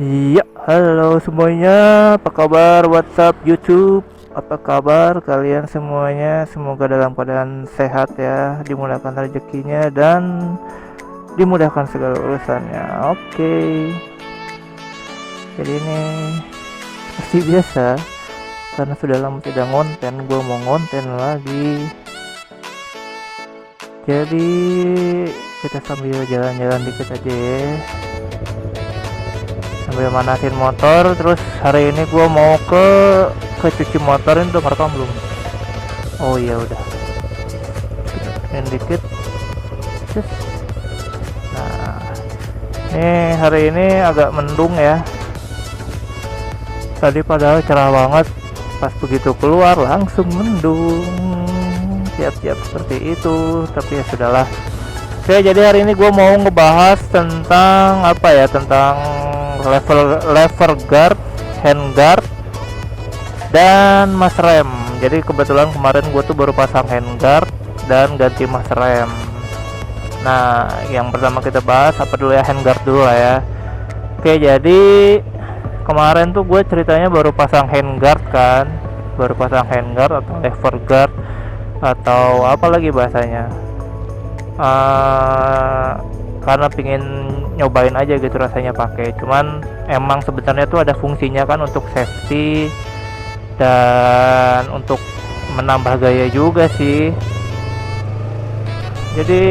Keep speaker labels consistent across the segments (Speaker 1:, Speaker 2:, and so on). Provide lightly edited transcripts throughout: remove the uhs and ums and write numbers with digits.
Speaker 1: Iya, halo semuanya. Apa kabar WhatsApp, YouTube? Apa kabar kalian semuanya? Semoga dalam keadaan sehat ya, dimudahkan rezekinya dan dimudahkan segala urusannya. Oke. Jadi ini seperti biasa, karena sudah lama tidak ngonten, gue mau ngonten lagi. Jadi kita sambil jalan-jalan dikit aja ya, sambil manasin motor. Terus hari ini gue mau ke cuci motor. Ini udah ngerekam belum? Oh iya udah, ini dikit. Cus. Nah, ini hari ini agak mendung ya. Tadi padahal cerah banget, pas begitu keluar langsung mendung. Siap-siap seperti itu, tapi ya sudahlah. Oke, jadi hari ini gue mau ngebahas tentang apa ya, tentang lever guard, hand guard, dan mas rem. Jadi kebetulan kemarin gue tuh baru pasang hand guard dan ganti mas rem. Nah, yang pertama kita bahas apa dulu ya, hand guard dulu lah ya. Oke, jadi kemarin tuh gue ceritanya baru pasang hand guard kan, baru pasang hand guard atau lever guard atau apa lagi bahasanya. Karena pingin nyobain aja gitu rasanya pakai. Cuman emang sebenarnya tuh ada fungsinya kan untuk safety dan untuk menambah gaya juga sih. Jadi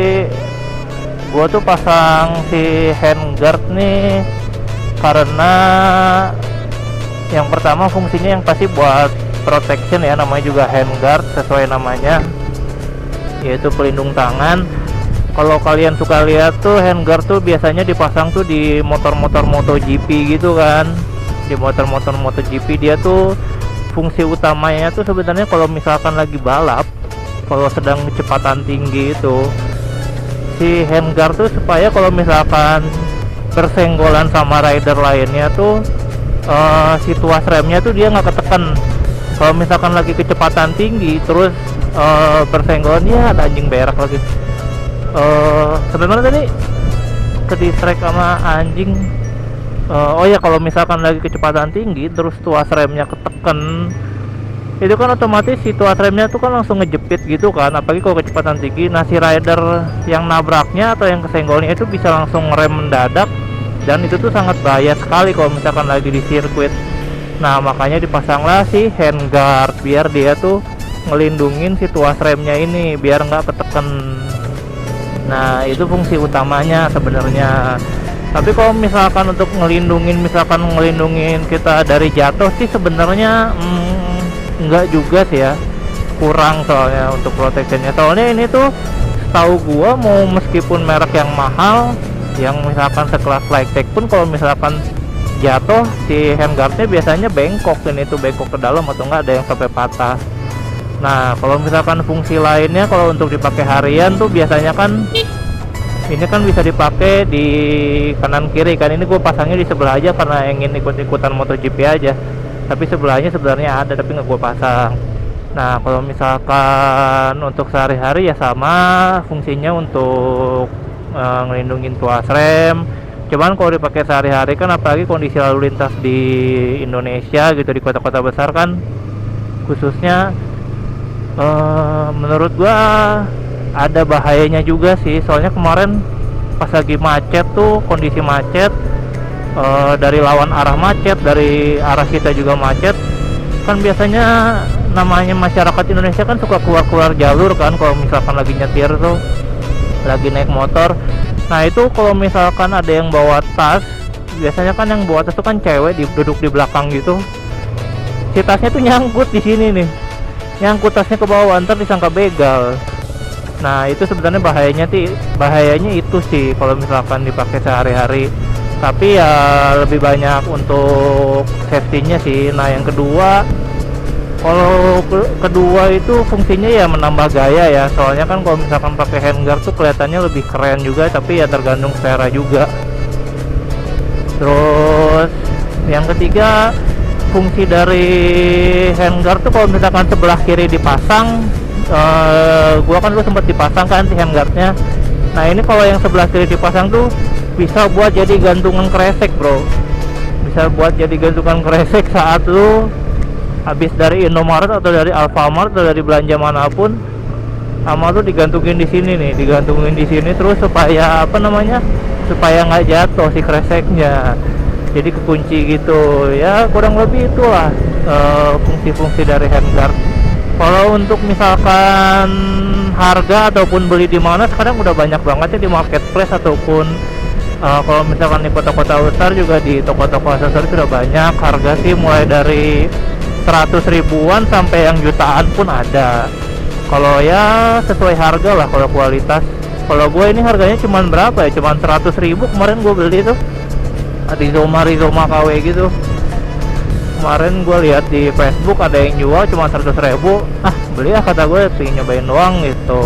Speaker 1: gua tuh pasang si handguard nih karena yang pertama fungsinya yang pasti buat protection ya, namanya juga handguard sesuai namanya, yaitu pelindung tangan. Kalau kalian suka lihat tuh handguard tuh biasanya dipasang tuh di motor-motor MotoGP gitu kan. Di motor-motor MotoGP dia tuh fungsi utamanya tuh sebenarnya kalau misalkan lagi balap, kalau sedang kecepatan tinggi itu, si handguard tuh supaya kalau misalkan bersenggolan sama rider lainnya tuh si tuas remnya tuh dia nggak ketekan. Kalau misalkan lagi kecepatan tinggi terus bersenggolan, ya ada anjing berak lagi. Sebenarnya tadi ke distract sama anjing. Oh ya, kalau misalkan lagi kecepatan tinggi terus tuas remnya ketekan, itu kan otomatis si tuas remnya tuh kan langsung ngejepit gitu kan, apalagi kalau kecepatan tinggi. Nah, si rider yang nabraknya atau yang kesenggolnya itu bisa langsung rem mendadak, dan itu tuh sangat bahaya sekali kalau misalkan lagi di sirkuit. Nah, makanya dipasanglah si handguard biar dia tuh ngelindungin si tuas remnya ini biar nggak ketekan. Nah, itu fungsi utamanya sebenarnya. Tapi kalau misalkan untuk ngelindungin kita dari jatuh sih sebenarnya enggak juga sih ya, kurang soalnya untuk protectionnya. Soalnya ini tuh setahu gua mau meskipun merek yang mahal, yang misalkan sekelas Lightech pun kalau misalkan jatuh si handguardnya biasanya bengkok, ini tuh bengkok ke dalam atau enggak ada yang sampai patah. Nah, kalau misalkan fungsi lainnya kalau untuk dipakai harian tuh biasanya kan ini kan bisa dipakai di kanan kiri kan. Ini gue pasangnya di sebelah aja karena ingin ikut-ikutan MotoGP aja, tapi sebelahnya sebenarnya ada tapi nggak gue pasang. Nah, kalau misalkan untuk sehari-hari ya sama fungsinya untuk ngelindungin tuas rem. Cuman kalau dipakai sehari-hari kan, apalagi kondisi lalu lintas di Indonesia gitu, di kota-kota besar kan khususnya, menurut gua ada bahayanya juga sih. Soalnya kemarin pas lagi macet tuh, kondisi macet, dari lawan arah macet, dari arah kita juga macet kan. Biasanya namanya masyarakat Indonesia kan suka keluar-keluar jalur kan kalau misalkan lagi nyetir tuh, lagi naik motor. Nah, itu kalau misalkan ada yang bawa tas, biasanya kan yang bawa tas itu kan cewek, duduk di belakang gitu. Si tasnya tuh nyangkut di sini nih, nyangkut tasnya ke bawah, ntar disangka begal. Nah, itu sebenarnya bahayanya itu sih kalau misalkan dipakai sehari-hari. Tapi ya lebih banyak untuk safety-nya sih. Nah, yang kedua, kalau kedua itu fungsinya ya menambah gaya ya. Soalnya kan kalau misalkan pakai handguard tuh kelihatannya lebih keren juga, tapi ya tergantung selera juga. Terus yang ketiga, fungsi dari handguard tuh kalau misalkan sebelah kiri dipasang, gua kan dulu sempat dipasang kan si handguardnya. Nah, ini kalau yang sebelah kiri dipasang tuh bisa buat jadi gantungan kresek, bro. bisa buat jadi gantungan kresek saat lu habis dari Indomaret atau dari Alfamart atau dari belanja manapun, sama tuh digantungin di sini nih, digantungin di sini terus supaya apa namanya, supaya nggak jatuh si kreseknya, jadi kekunci gitu ya, kurang lebih itulah fungsi-fungsi dari handguard. Kalau untuk misalkan harga ataupun beli di mana, sekarang udah banyak banget ya di marketplace ataupun kalau misalkan di kota-kota besar juga di toko-toko aksesoris sudah banyak. Harga sih mulai dari 100 ribuan sampai yang jutaan pun ada. Kalau ya sesuai harga lah kalau kualitas. Kalau gue ini harganya cuman berapa ya, cuman 100 ribu kemarin gue beli tuh Rizoma KW gitu. Kemarin gue lihat di Facebook ada yang jual cuma 100 ribu, beli ah kata gue, pengen nyobain doang gitu.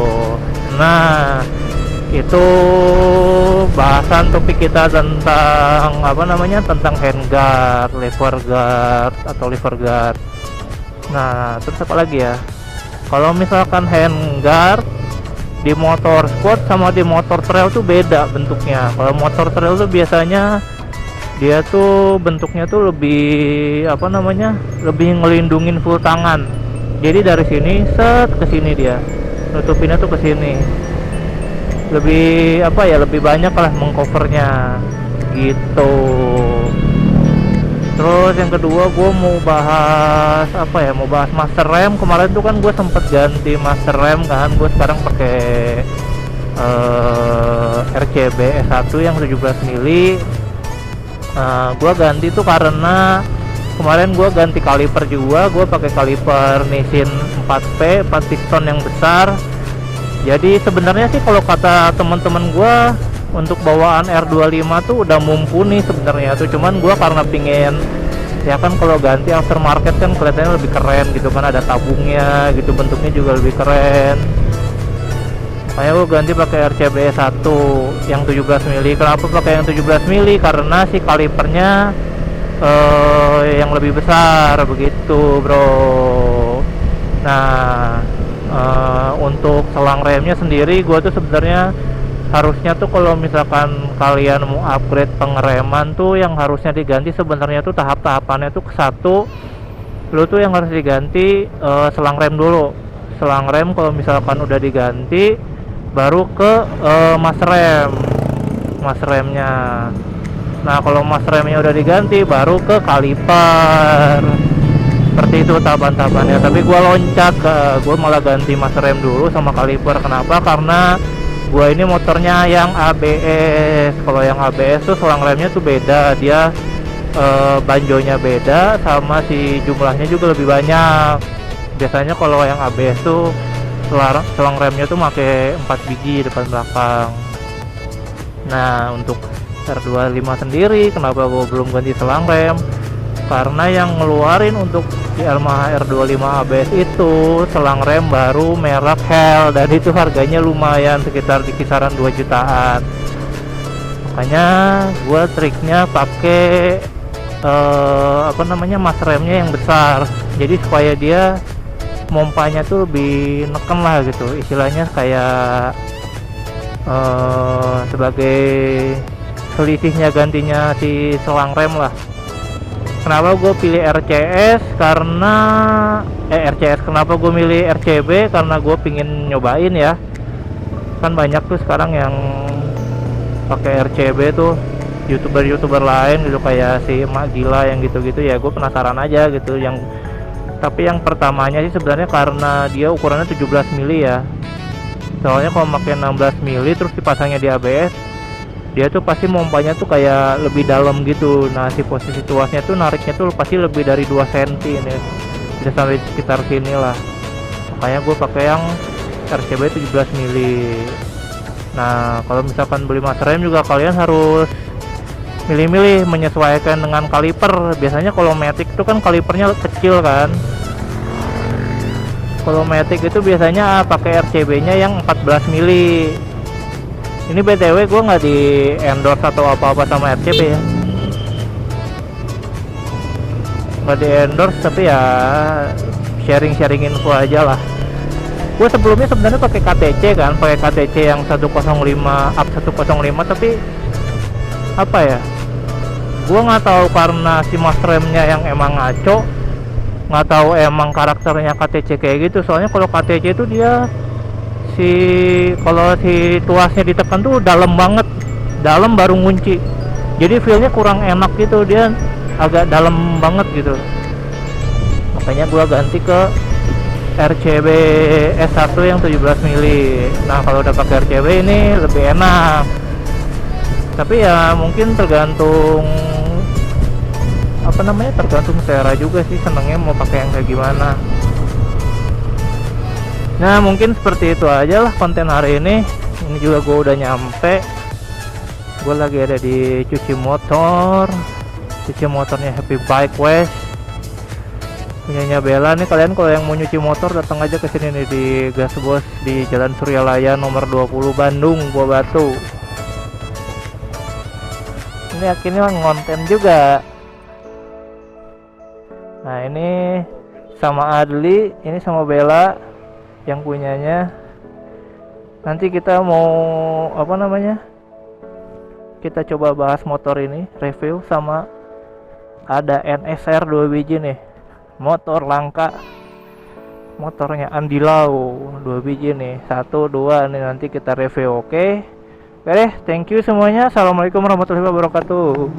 Speaker 1: Nah itu bahasan topik kita tentang apa namanya, tentang handguard, lever guard atau lever guard. Nah terus apa lagi ya, kalau misalkan handguard di motor sport sama di motor trail tuh beda bentuknya. Kalau motor trail tuh biasanya dia tuh bentuknya tuh lebih apa namanya, lebih ngelindungin full tangan. Jadi dari sini set ke sini dia nutupinnya tuh ke sini, lebih apa ya, lebih banyak lah mengcovernya gitu. Terus yang kedua gue mau bahas apa ya, mau bahas master rem. Kemarin tuh kan gue sempet ganti master rem kan, gue sekarang pakai RCB S1 yang 17 mili. Gue ganti tuh karena kemarin gue ganti kaliper juga, gue pakai kaliper Nissin 4P 4 piston yang besar. Jadi sebenarnya sih kalau kata teman-teman gue untuk bawaan R25 tuh udah mumpuni sebenarnya tuh, cuman gue karena pingin ya kan kalau ganti aftermarket kan kelihatannya lebih keren gitu kan, ada tabungnya gitu, bentuknya juga lebih keren. Makanya gue ganti pakai RCB 1 yang 17 mili. Kenapa pakai yang 17 mili? Karena si kalipernya yang lebih besar begitu bro. Nah untuk selang remnya sendiri gue tuh sebenarnya harusnya tuh kalau misalkan kalian mau upgrade pengereman tuh yang harusnya diganti sebenarnya tuh tahap-tahapannya tuh ke satu, lu tuh yang harus diganti selang rem dulu. Selang rem kalau misalkan udah diganti baru ke mas remnya. Nah kalau mas remnya udah diganti baru ke kaliper. Seperti itu tahapan-tahapannya. Tapi gue loncat ke, gue malah ganti mas rem dulu sama kaliper. Kenapa? Karena gue ini motornya yang ABS. Kalau yang ABS tuh selang remnya tuh beda, dia banjonya beda, sama si jumlahnya juga lebih banyak. Biasanya kalau yang ABS tuh selang remnya tuh pakai 4 biji depan belakang. Nah untuk R25 sendiri kenapa gue belum ganti selang rem, karena yang ngeluarin untuk di Yamaha R25 ABS itu selang rem baru merek Hell, dan itu harganya lumayan, sekitar di kisaran 2 jutaan. Makanya gue triknya pakai apa namanya, mas remnya yang besar, jadi supaya dia mompanya tuh lebih neken lah gitu, istilahnya kayak sebagai selisihnya gantinya si selang rem lah. Kenapa gue pilih RCS? Karena kenapa gue milih RCB? Karena gue pingin nyobain ya, kan banyak tuh sekarang yang pakai RCB tuh, youtuber lain gitu, kayak si Emak Gila yang gitu-gitu ya. Gue penasaran aja gitu. Tapi yang pertamanya sih sebenarnya karena dia ukurannya 17 mili ya. Soalnya kalau pakai 16 mili terus dipasangnya di ABS, dia tuh pasti mompanya tuh kayak lebih dalam gitu. Nah si posisi tuasnya tuh nariknya tuh pasti lebih dari 2 cm ini, bisa sampai sekitar sini lah. Makanya gue pakai yang RCB 17 mili. Nah kalau misalkan beli mas rem juga kalian harus milih-milih menyesuaikan dengan kaliper. Biasanya kalau Matic itu kan kalipernya kecil kan. Kalau Matic itu biasanya pakai RCB-nya yang 14 mili. Ini BTW gue nggak di endorse atau apa-apa sama RCB ya, nggak di endorse, tapi ya sharing info aja lah. Gue sebelumnya sebenarnya pakai KTC kan, pakai KTC yang 105 up 105, tapi apa ya, Gua nggak tahu karena si mas remnya yang emang ngaco, nggak tahu emang karakternya KTC kayak gitu. Soalnya kalau KTC itu dia si kalau si tuasnya ditekan tuh dalam banget, dalam baru ngunci, jadi feelnya kurang enak gitu, dia agak dalam banget gitu. Makanya gua ganti ke RCB S1 yang 17 mili. Nah kalau udah pakai RCB ini lebih enak, tapi ya mungkin tergantung apa namanya, tergantung selera juga sih, senengnya mau pakai yang kayak gimana. Nah mungkin seperti itu aja lah konten hari ini. Ini juga gue udah nyampe, gue lagi ada di cuci motornya Happy Bike West punyanya Bella nih. Kalian kalau yang mau nyuci motor datang aja ke sini nih di Gas Bos di Jalan Suryalaya nomor 20 Bandung, Buah Batu. Ini akhirnya ngonten juga. Nah ini sama Adli, ini sama Bella yang punyanya. Nanti kita mau apa namanya, kita coba bahas motor ini, review. Sama ada NSR 2 biji nih, motor langka, motornya Andilau 2 biji nih, 1 2 nih, nanti kita review. Oke deh, thank you semuanya. Assalamualaikum warahmatullahi wabarakatuh.